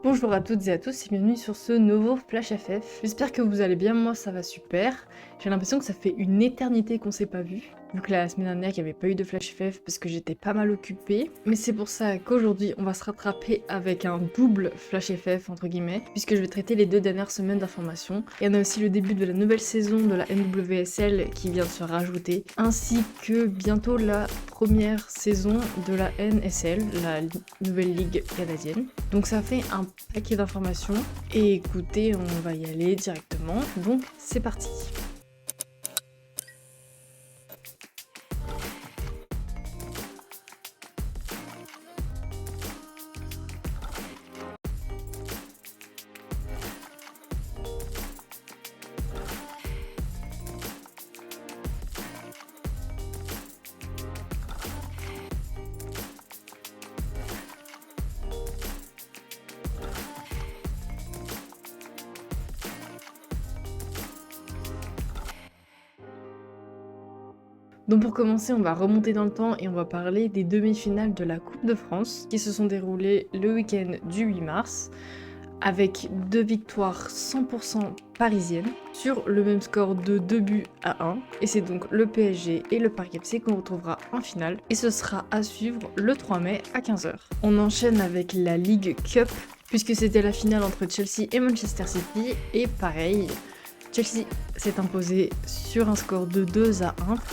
Bonjour à toutes et à tous et bienvenue sur ce nouveau Flash FF. J'espère que vous allez bien, moi ça va super. J'ai l'impression que ça fait une éternité qu'on s'est pas vu, vu que la semaine dernière il n'y avait pas eu de Flash FF parce que j'étais pas mal occupée. Mais c'est pour ça qu'aujourd'hui on va se rattraper avec un double Flash FF entre guillemets, puisque je vais traiter les 2 dernières semaines d'informations. Et on a aussi le début de la nouvelle saison de la NWSL qui vient de se rajouter, ainsi que bientôt la première saison de la NSL, la nouvelle ligue canadienne. Donc ça fait un paquet d'informations et écoutez, on va y aller directement, donc c'est parti. Donc pour commencer, on va remonter dans le temps et on va parler des demi-finales de la Coupe de France qui se sont déroulées le week-end du 8 mars avec 2 victoires 100% parisiennes sur le même score de 2-1. Et c'est donc le PSG et le Paris FC qu'on retrouvera en finale et ce sera à suivre le 3 mai à 15h. On enchaîne avec la League Cup puisque c'était la finale entre Chelsea et Manchester City et pareil, Chelsea s'est imposé sur un score de 2-1,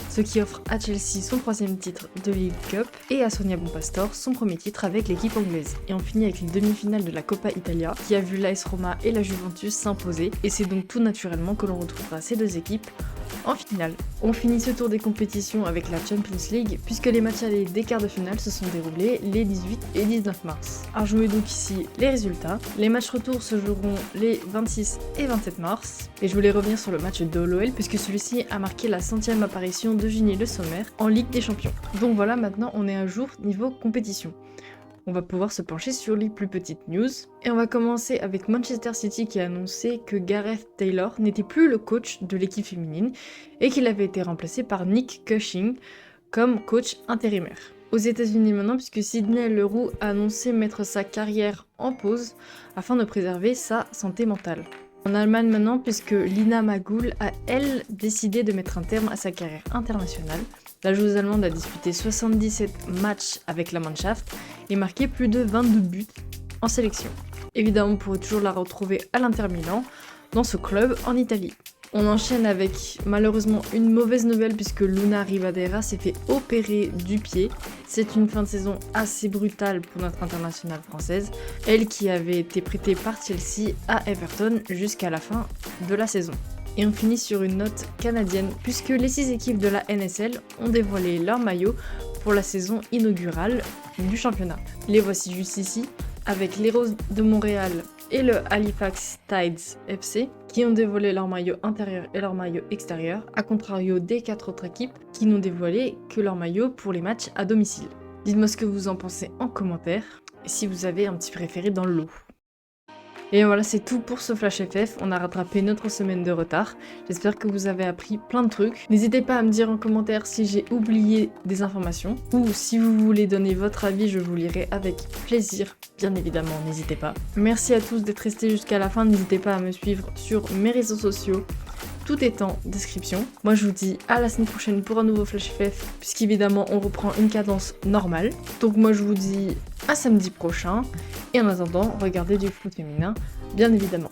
ce qui offre à Chelsea son 3e titre de League Cup et à Sonia Bonpastor son 1er titre avec l'équipe anglaise. Et on finit avec les demi-finales de la Coppa Italia qui a vu l'AS Roma et la Juventus s'imposer et c'est donc tout naturellement que l'on retrouvera ces 2 équipes en finale. On finit ce tour des compétitions avec la Champions League puisque les matchs allés des quarts de finale se sont déroulés les 18 et 19 mars. À jouer donc ici les résultats. Les matchs retour se joueront les 26 et 27 mars. Et je voulais revenir sur le match de l'OL puisque celui-ci a marqué la 100e apparition de Ginny Le Sommer en Ligue des Champions. Donc voilà, maintenant on est à jour niveau compétition. On va pouvoir se pencher sur les plus petites news. Et on va commencer avec Manchester City qui a annoncé que Gareth Taylor n'était plus le coach de l'équipe féminine et qu'il avait été remplacé par Nick Cushing comme coach intérimaire. Aux États-Unis maintenant, puisque Sydney Leroux a annoncé mettre sa carrière en pause afin de préserver sa santé mentale. En Allemagne maintenant, puisque Lina Magull a elle décidé de mettre un terme à sa carrière internationale. La joueuse allemande a disputé 77 matchs avec la Mannschaft et marqué plus de 22 buts en sélection. Évidemment, on pourrait toujours la retrouver à l'Inter Milan, dans ce club en Italie. On enchaîne avec malheureusement une mauvaise nouvelle puisque Luna Rivadera s'est fait opérer du pied. C'est une fin de saison assez brutale pour notre internationale française, elle qui avait été prêtée par Chelsea à Everton jusqu'à la fin de la saison. Et on finit sur une note canadienne puisque les 6 équipes de la NSL ont dévoilé leur maillot pour la saison inaugurale du championnat. Les voici juste ici avec les Roses de Montréal et le Halifax Tides FC qui ont dévoilé leur maillot intérieur et leur maillot extérieur, à contrario des 4 autres équipes qui n'ont dévoilé que leur maillot pour les matchs à domicile. Dites-moi ce que vous en pensez en commentaire et si vous avez un petit préféré dans le lot. Et voilà, c'est tout pour ce Flash FF, on a rattrapé notre semaine de retard. J'espère que vous avez appris plein de trucs. N'hésitez pas à me dire en commentaire si j'ai oublié des informations, ou si vous voulez donner votre avis, je vous lirai avec plaisir, bien évidemment, n'hésitez pas. Merci à tous d'être restés jusqu'à la fin, n'hésitez pas à me suivre sur mes réseaux sociaux. Tout est en description. Moi je vous dis à la semaine prochaine pour un nouveau Flash FF, puisqu'évidemment on reprend une cadence normale. Donc moi je vous dis à samedi prochain, et en attendant, regardez du foot féminin, bien évidemment.